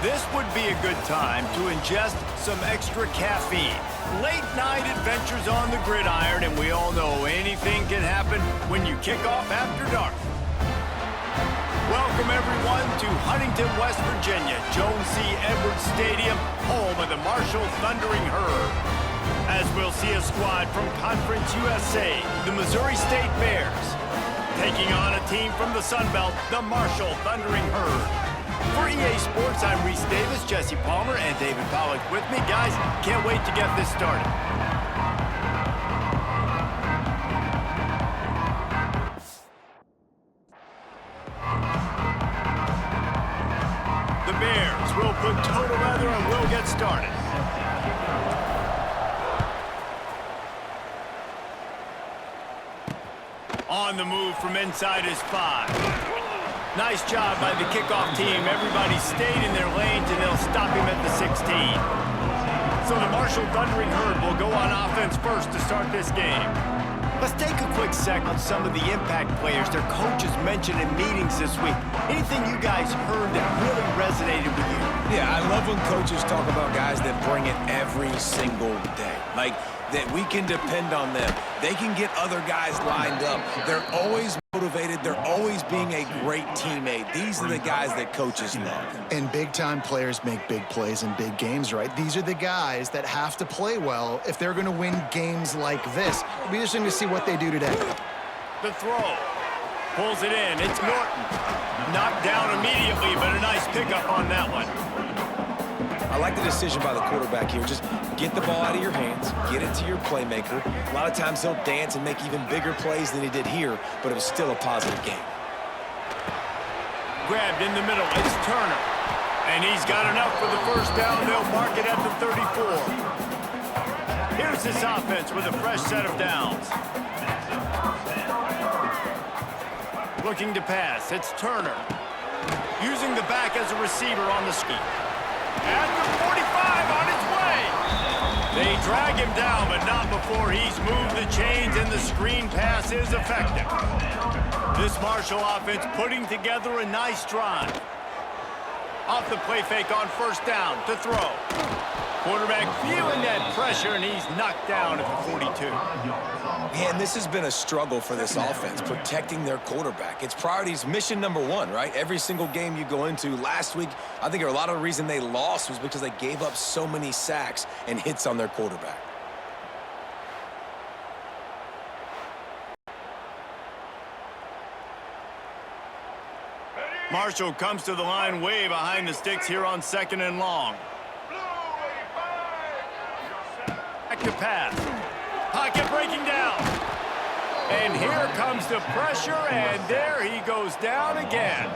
This would be a good time to ingest some extra caffeine. Late night adventures on the gridiron, and we all know anything can happen when you kick off after dark. Welcome everyone to Huntington, West Virginia, Jones C. Edwards Stadium, home of the Marshall Thundering Herd. As we'll see a squad from Conference USA, the Missouri State Bears, taking on a team from the Sun Belt, the Marshall Thundering Herd. For EA Sports, I'm Reese Davis, Jesse Palmer, and David Pollack with me. Guys, can't wait to get this started. The Bears will put total weather and we'll get started. On the move from inside is 5. Nice job by the kickoff team. Everybody stayed in their lanes, and they'll stop him at the 16. So the Marshall Thundering Herd will go on offense first to start this game. Let's take a quick sec on some of the impact players their coaches mentioned in meetings this week. Anything you guys heard that really resonated with you? Yeah, I love when coaches talk about guys that bring it every single day. Like, that we can depend on them. They can get other guys lined up. They're always motivated. They're always being a great teammate. These are the guys that coaches love. And big-time players make big plays in big games, right? These are the guys that have to play well if they're going to win games like this. It'll be interesting to see what they do today. The throw. Pulls it in. It's Norton. Knocked down immediately, but a nice pickup on that one. I like the decision by the quarterback here. Just get the ball out of your hands, get it to your playmaker. A lot of times he'll dance and make even bigger plays than he did here, but it was still a positive game. Grabbed in the middle, it's Turner. And he's got enough for the first down. They'll mark it at the 34. Here's this offense with a fresh set of downs. Looking to pass, it's Turner. Using the back as a receiver on the ski. At the 45 on his way. They drag him down, but not before he's moved the chains, and the screen pass is effective. This Marshall offense putting together a nice drive. Off the play fake on first down to throw. Quarterback feeling that pressure, and he's knocked down at the 42. Man, this has been a struggle for this offense, protecting their quarterback. It's priorities, mission number one, right? Every single game you go into. Last week, I think a lot of the reason they lost was because they gave up so many sacks and hits on their quarterback. Marshall comes to the line way behind the sticks here on 2nd and long. Back to pass. Pocket breaking down. And here comes the pressure, and there he goes down again.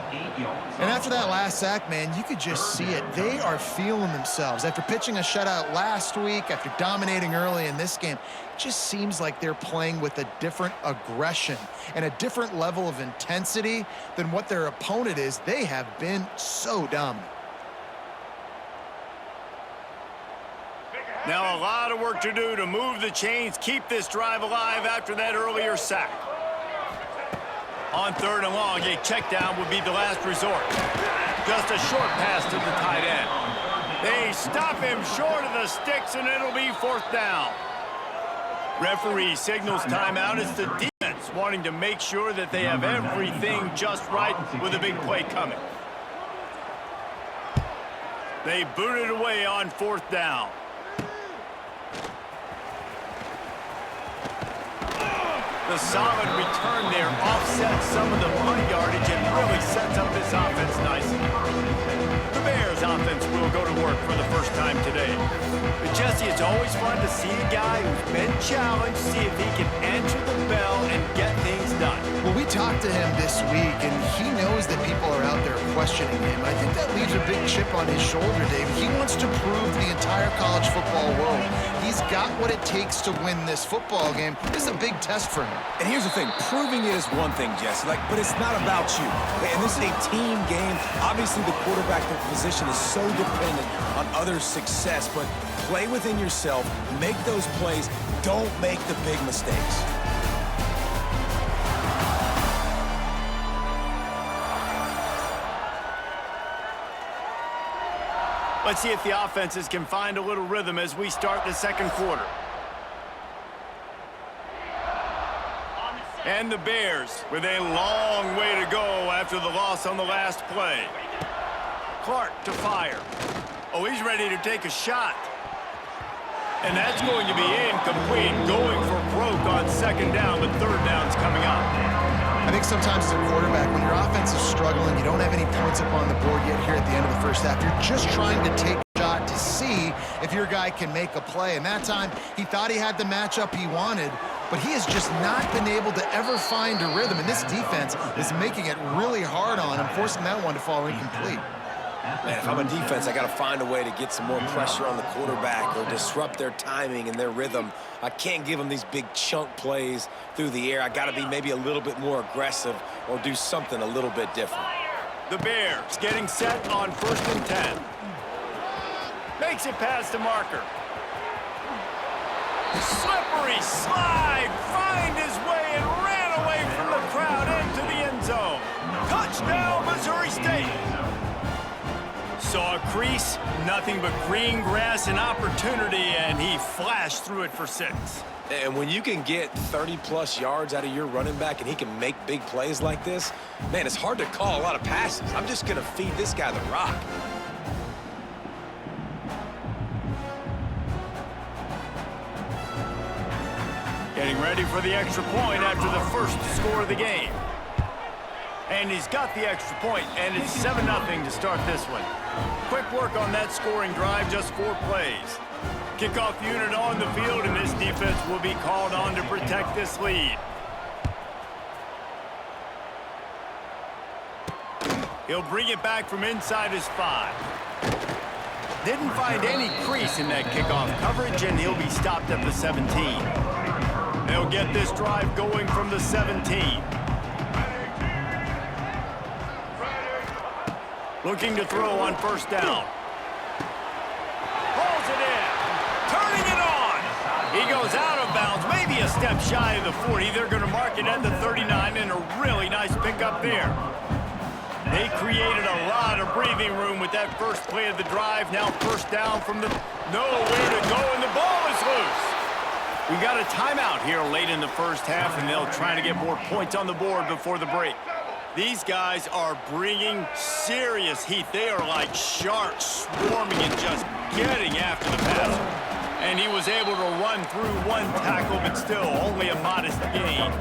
And after that last sack, man, you could just see it. They are feeling themselves. After pitching a shutout last week, after dominating early in this game, it just seems like they're playing with a different aggression and a different level of intensity than what their opponent is. They have been so dominant. Now a lot of work to do to move the chains, keep this drive alive after that earlier sack. On 3rd and long, a check down would be the last resort. Just a short pass to the tight end. They stop him short of the sticks, and it'll be 4th down. Referee signals timeout. It's the defense wanting to make sure that they have everything just right with a big play coming. They boot it away on 4th down. The solid return there offsets some of the punt yardage and really sets up this offense nicely. The Bears offense will go to work for the first time today. But Jesse, it's always fun to see a guy who's been challenged, see if he can answer the bell and get things done. Well, we talked to him this week, and he knows that people are out there questioning him. I think that leaves a big chip on his shoulder, Dave. He wants to prove to the entire college football world he's got what it takes to win this football game. This is a big test for him. And here's the thing, proving it is one thing, Jesse, but it's not about you. And this is a team game. Obviously, the quarterback position is so dependent on others' success, but play within yourself, make those plays, don't make the big mistakes. Let's see if the offenses can find a little rhythm as we start the second quarter. And the Bears with a long way to go after the loss on the last play. Clark to fire. Oh, he's ready to take a shot. And that's going to be incomplete, going for broke on second down, but third down's coming up. I think sometimes as a quarterback, when your offense is struggling, you don't have any points up on the board yet here at the end of the first half. You're just trying to take a shot to see if your guy can make a play. And that time, he thought he had the matchup he wanted, but he has just not been able to ever find a rhythm. And this defense is making it really hard on him, forcing that one to fall incomplete. Man, if I'm a defense, I got to find a way to get some more pressure on the quarterback or disrupt their timing and their rhythm. I can't give them these big chunk plays through the air. I got to be maybe a little bit more aggressive or do something a little bit different. The Bears getting set on 1st and 10. Makes it past the marker. Slippery slide, find his way and ran away from the crowd into the end zone. Touchdown, Missouri State. Saw a crease, nothing but green grass and opportunity, and he flashed through it for 6. And when you can get 30-plus yards out of your running back and he can make big plays like this, man, it's hard to call a lot of passes. I'm just going to feed this guy the rock. Getting ready for the extra point after the first score of the game. And he's got the extra point, and it's 7-0 to start this one. Quick work on that scoring drive, just 4 plays. Kickoff unit on the field, and this defense will be called on to protect this lead. He'll bring it back from inside his 5. Didn't find any crease in that kickoff coverage, and he'll be stopped at the 17. They'll get this drive going from the 17. Looking to throw on 1st down. Pulls it in. Turning it on. He goes out of bounds, maybe a step shy of the 40. They're going to mark it at the 39, and a really nice pickup there. They created a lot of breathing room with that first play of the drive. Now 1st down from the nowhere to go, and the ball is loose. We got a timeout here late in the first half, and they'll try to get more points on the board before the break. These guys are bringing serious heat. They are like sharks swarming and just getting after the passer. And he was able to run through 1 tackle, but still only a modest gain.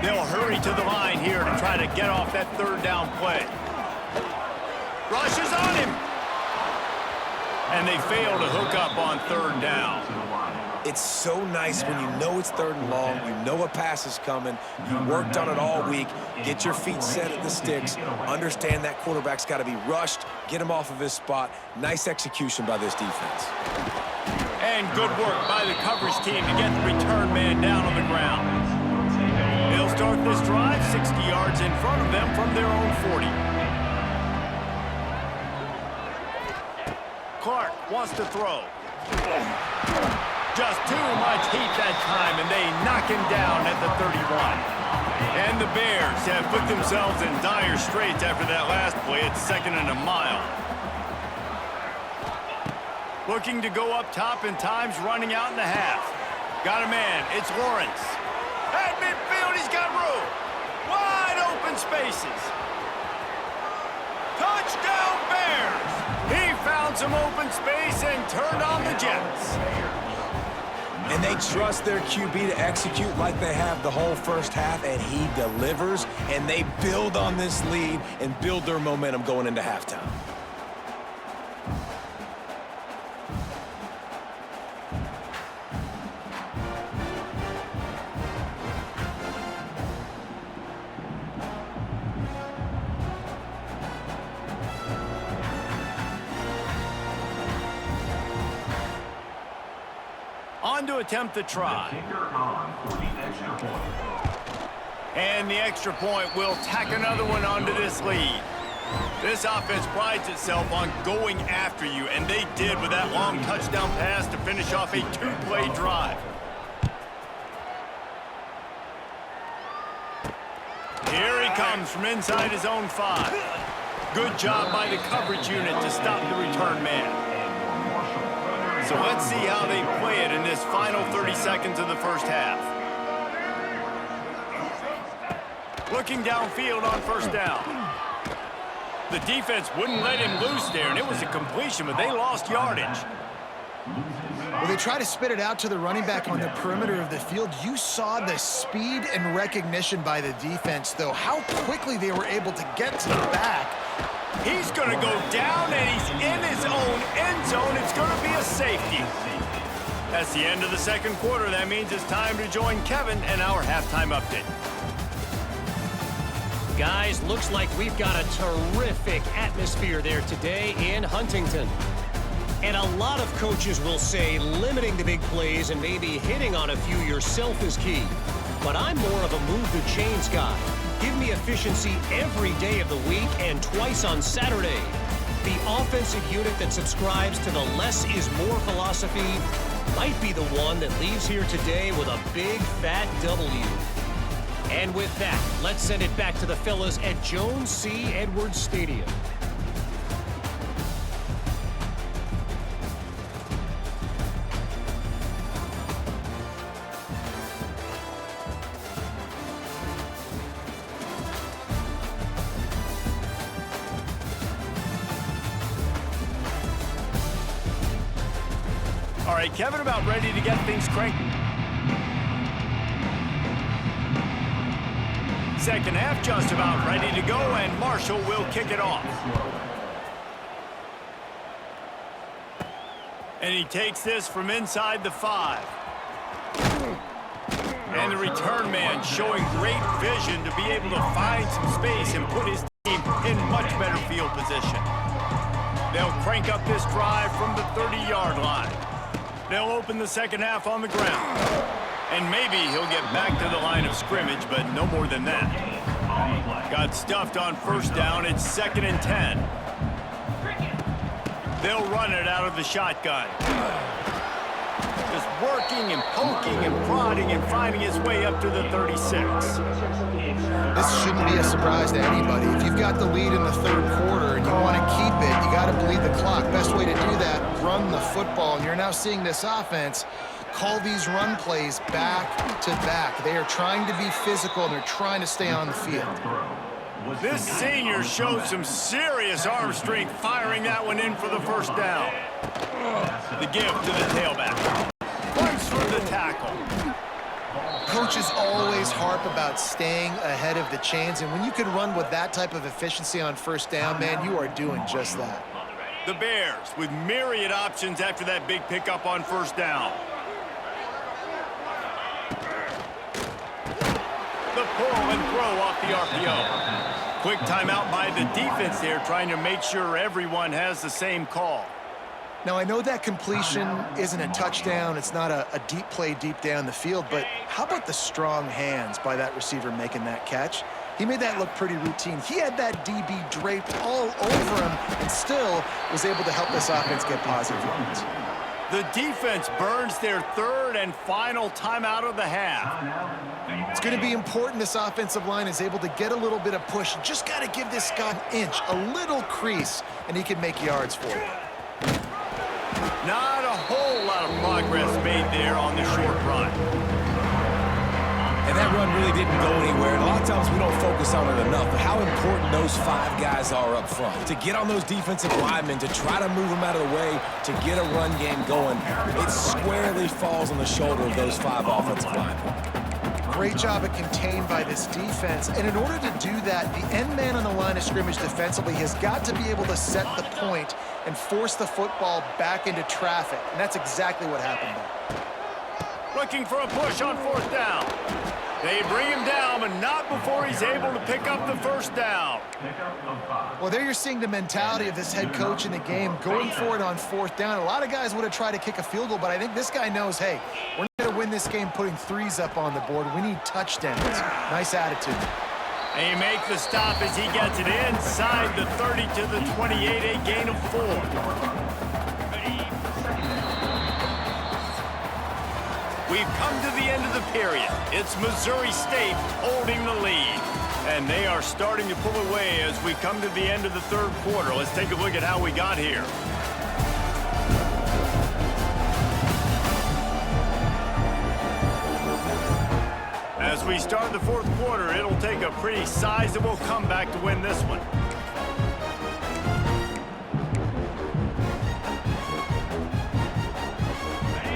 They'll hurry to the line here to try to get off that 3rd down play. Rushes on him. And they fail to hook up on 3rd down. It's so nice when you know it's 3rd and long, you know a pass is coming, you worked on it all week, get your feet set at the sticks, understand that quarterback's got to be rushed, get him off of his spot. Nice execution by this defense. And good work by the coverage team to get the return man down on the ground. They'll start this drive 60 yards in front of them from their own 40. Clark wants to throw. Just too much heat that time, and they knock him down at the 31. And the Bears have put themselves in dire straits after that last play. It's 2nd and a mile. Looking to go up top, and time's running out in the half. Got a man. It's Lawrence. At midfield, he's got room. Wide open spaces. Touchdown, Bears! He found some open space and turned on the Jets. And they trust their QB to execute like they have the whole first half, and he delivers, and they build on this lead and build their momentum going into halftime. On to attempt the try. And the extra point will tack another one onto this lead. This offense prides itself on going after you, and they did with that long touchdown pass to finish off a 2-play drive. Here he comes from inside his own 5. Good job by the coverage unit to stop the return man. So let's see how they play it in this final 30 seconds of the first half. Looking downfield on first down. The defense wouldn't let him loose there, and it was a completion, but they lost yardage. Well, they try to spit it out to the running back on the perimeter of the field. You saw the speed and recognition by the defense, though. How quickly they were able to get to the back. He's going to go down, and he's in his own end zone. It's going to be a safety. That's the end of the second quarter. That means it's time to join Kevin and our halftime update. Guys, looks like we've got a terrific atmosphere there today in Huntington. And a lot of coaches will say limiting the big plays and maybe hitting on a few yourself is key. But I'm more of a move the chains guy. Give me efficiency every day of the week and twice on Saturday. The offensive unit that subscribes to the less is more philosophy might be the one that leaves here today with a big fat W. And with that, let's send it back to the fellas at Jones C. Edwards Stadium. All right, Kevin about ready to get things cranked. Second half just about ready to go, and Marshall will kick it off. And he takes this from inside the 5. And the return man showing great vision to be able to find some space and put his team in much better field position. They'll crank up this drive from the 30-yard line. They'll open the second half on the ground. And maybe he'll get back to the line of scrimmage, but no more than that. Got stuffed on first down. It's 2nd and 10. They'll run it out of the shotgun. Just working and poking and prodding and finding his way up to the 36. This shouldn't be a surprise to anybody. If you've got the lead in the third quarter and you want to keep it, you got to bleed the clock. Best way to do that, run the football. And you're now seeing this offense call these run plays back to back. They are trying to be physical, and they're trying to stay on the field. This senior showed some serious arm strength firing that one in for the first down. The give to the tailback. Runs through the tackle. Coaches always harp about staying ahead of the chains, and when you can run with that type of efficiency on first down, man, you are doing just that. The Bears with myriad options after that big pickup on first down. The pull and throw off the RPO. Quick timeout by the defense there, trying to make sure everyone has the same call. Now, I know that completion isn't a touchdown. It's not a deep play deep down the field, but how about the strong hands by that receiver making that catch? He made that look pretty routine. He had that DB draped all over him and still was able to help this offense get positive yards. The defense burns their third and final timeout of the half. It's going to be important this offensive line is able to get a little bit of push. Just got to give this guy an inch, a little crease, and he can make yards for it. Not a whole lot of progress made there on the short run. And that run really didn't go anywhere. And a lot of times we don't focus on it enough, but how important those 5 guys are up front. To get on those defensive linemen, to try to move them out of the way, to get a run game going, it squarely falls on the shoulder of those 5 offensive linemen. Great job at contained by this defense. And in order to do that, the end man on the line of scrimmage defensively has got to be able to set the point and force the football back into traffic. And that's exactly what happened there. Looking for a push on fourth down. They bring him down, but not before he's able to pick up the first down. Well, there you're seeing the mentality of this head coach in the game, going for it on fourth down. A lot of guys would have tried to kick a field goal, but I think this guy knows, hey, we're not going to win this game putting 3s up on the board. We need touchdowns. Nice attitude. And he makes the stop as he gets it inside the 30 to the 28, a gain of 4. We've come to the end of the period. It's Missouri State holding the lead. And they are starting to pull away as we come to the end of the third quarter. Let's take a look at how we got here. As we start the fourth quarter, it'll take a pretty sizable comeback to win this one.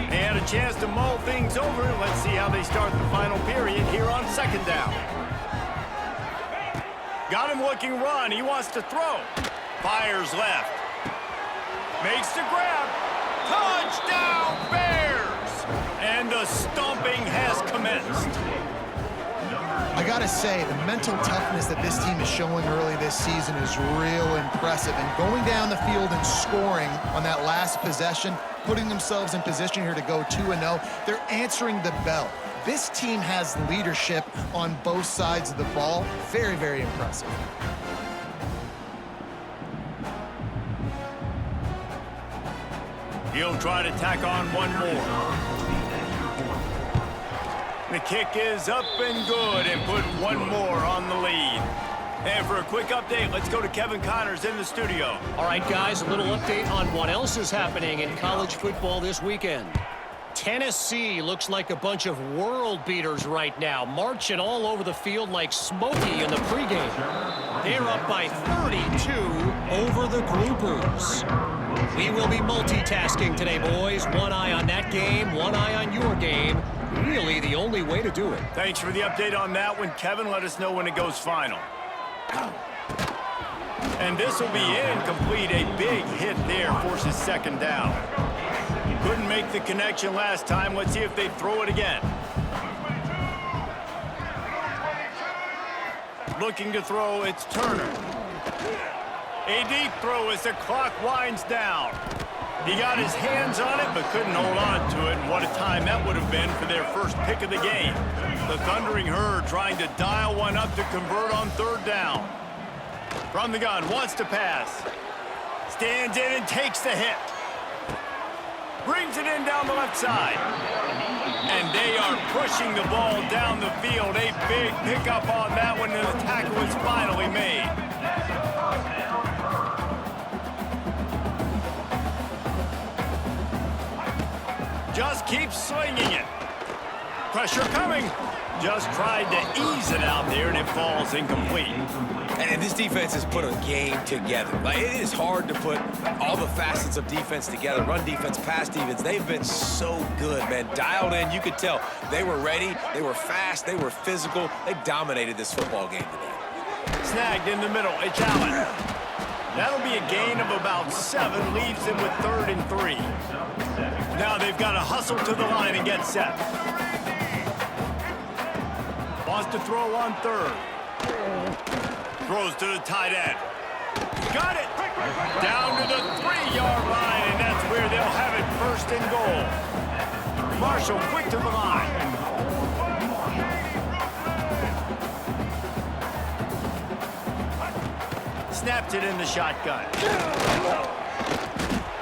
They had a chance to mull things over. Let's see how they start the final period here on second down. Got him looking run. He wants to throw. Fires left. Makes the grab. Touchdown, Bears! And the stomping has commenced. I gotta say, the mental toughness that this team is showing early this season is real impressive. And going down the field and scoring on that last possession, putting themselves in position here to go 2-0, they're answering the bell. This team has leadership on both sides of the ball. Very, very impressive. He'll try to tack on one more. The kick is up and good and put one more on the lead. And for a quick update, let's go to Kevin Connors in the studio. All right, guys, a little update on what else is happening in college football this weekend. Tennessee looks like a bunch of world beaters right now, marching all over the field like Smokey in the pregame. They're up by 32 over the Groupers. We will be multitasking today, boys. One eye on that game, one eye on your game. Really the only way to do it. Thanks for the update on that one, Kevin. Let us know when it goes final. And this will be incomplete. A big hit there forces second down. Couldn't make the connection last time. Let's see if they throw it again. Looking to throw, it's Turner. A deep throw as the clock winds down. He got his hands on it, but couldn't hold on to it. And what a time that would have been for their first pick of the game. The Thundering Herd trying to dial one up to convert on third down. From the gun, wants to pass. Stands in and takes the hit. Brings it in down the left side. And they are pushing the ball down the field. A big pickup on that one, and the tackle is finally made. Just keep swinging it. Pressure coming. Just tried to ease it out there, and it falls incomplete. And this defense has put a game together. Like, it is hard to put all the facets of defense together. Run defense, pass defense. They've been so good, man. Dialed in. You could tell they were ready. They were fast. They were physical. They dominated this football game today. Snagged in the middle. It's Allen. That'll be a gain of about 7. Leaves them with 3rd and 3. Now they've got to hustle to the line and get set. Wants to throw on 3rd. Throws to the tight end. Got it. Down to the 3-yard line, and that's where they'll have it 1st and goal. Marshall quick to the line. Snapped it in the shotgun.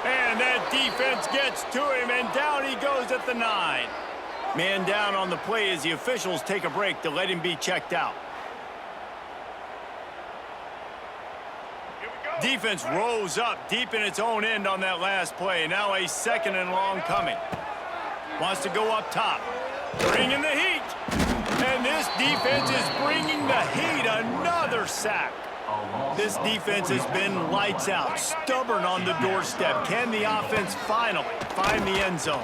And that defense gets to him, and down he goes at the 9. Man down on the play as the officials take a break to let him be checked out. Defense rose up deep in its own end on that last play. Now a 2nd and long coming. Wants to go up top. Bringing the heat. And this defense is bringing the heat. Another sack. This defense has been lights out. Stubborn on the doorstep. Can the offense finally find the end zone?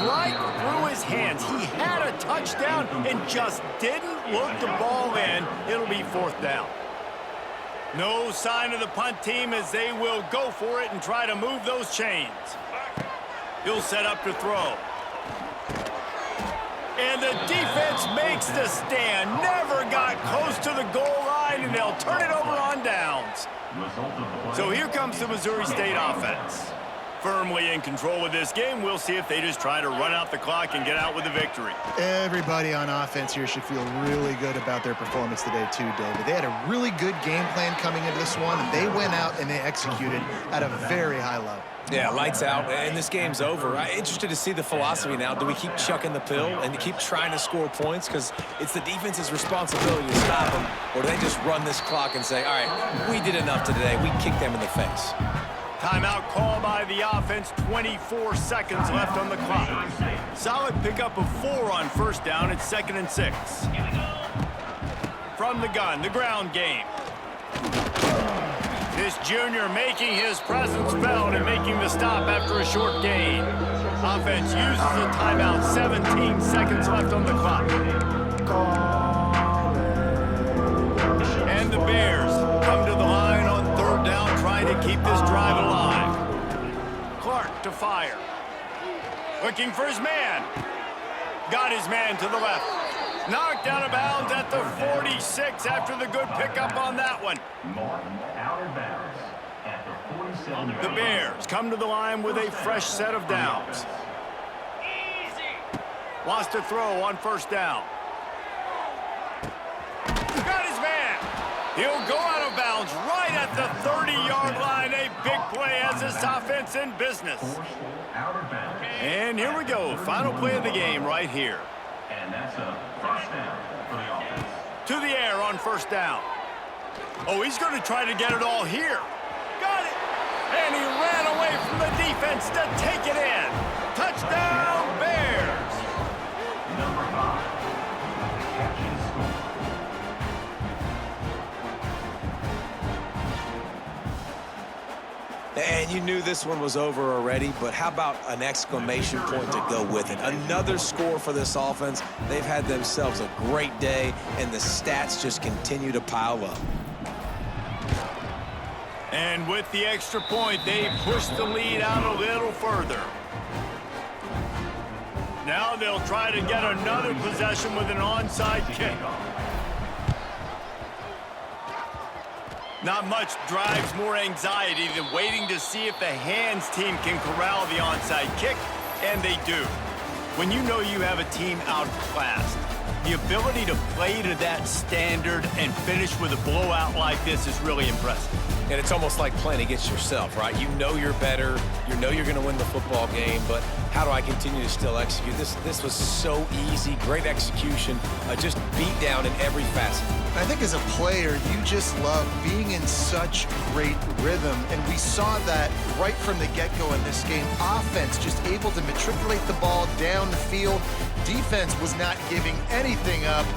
Right through his hands. He had a touchdown and just didn't look the ball in. It'll be 4th down. No sign of the punt team as they will go for it and try to move those chains. He'll set up to throw. And the defense makes the stand. Never got close to the goal line, and they'll turn it over on downs. So here comes the Missouri State offense. Firmly in control of this game. We'll see if they just try to run out the clock and get out with a victory. Everybody on offense here should feel really good about their performance today too, David. They had a really good game plan coming into this one, and they went out and they executed at a very high level. Yeah, lights out, and this game's over. I'm interested to see the philosophy now. Do we keep chucking the pill and keep trying to score points because it's the defense's responsibility to stop them, or do they just run this clock and say, all right, we did enough today. We kicked them in the face. Timeout call by the offense. 24 seconds left on the clock. Solid pickup of 4 on first down. It's 2nd and 6. From the gun, the ground game. This junior making his presence felt and making the stop after a short gain. Offense uses a timeout. 17 seconds left on the clock. And the Bears come to the line on 3rd down, trying to keep this drive alive. Clark to fire. Looking for his man. Got his man to the left. Knocked out of bounds at the 46 after the good pickup on that one. The Bears come to the line with a fresh set of downs. Lost a throw on 1st down. Got his man. He'll go out of bounds right at the 30-yard line. A big play as this offense in business. And here we go. Final play of the game right here. And that's a 1st down for the offense. To the air on 1st down. Oh, he's going to try to get it all here. Got it. And he ran away from the defense to take it in. Touchdown, Bears. Number 5. Catch and score. And you knew this one was over already, but how about an exclamation point to go with it? Another score for this offense. They've had themselves a great day, and the stats just continue to pile up. And with the extra point, they push the lead out a little further. Now they'll try to get another possession with an onside kick. Not much drives more anxiety than waiting to see if the hands team can corral the onside kick, and they do. When you know you have a team outclassed, the ability to play to that standard and finish with a blowout like this is really impressive. And it's almost like playing against yourself, right? You know you're better. You know you're going to win the football game, but how do I continue to still execute? This was so easy. Great execution. Just beat down in every facet. I think as a player, you just love being in such great rhythm, and we saw that right from the get-go in this game. Offense just able to matriculate the ball down the field. Defense was not giving anything up.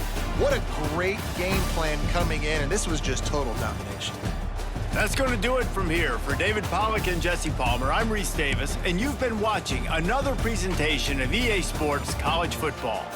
What a great game plan coming in, and this was just total domination. That's going to do it from here. For David Pollack and Jesse Palmer, I'm Reese Davis, and you've been watching another presentation of EA Sports College Football.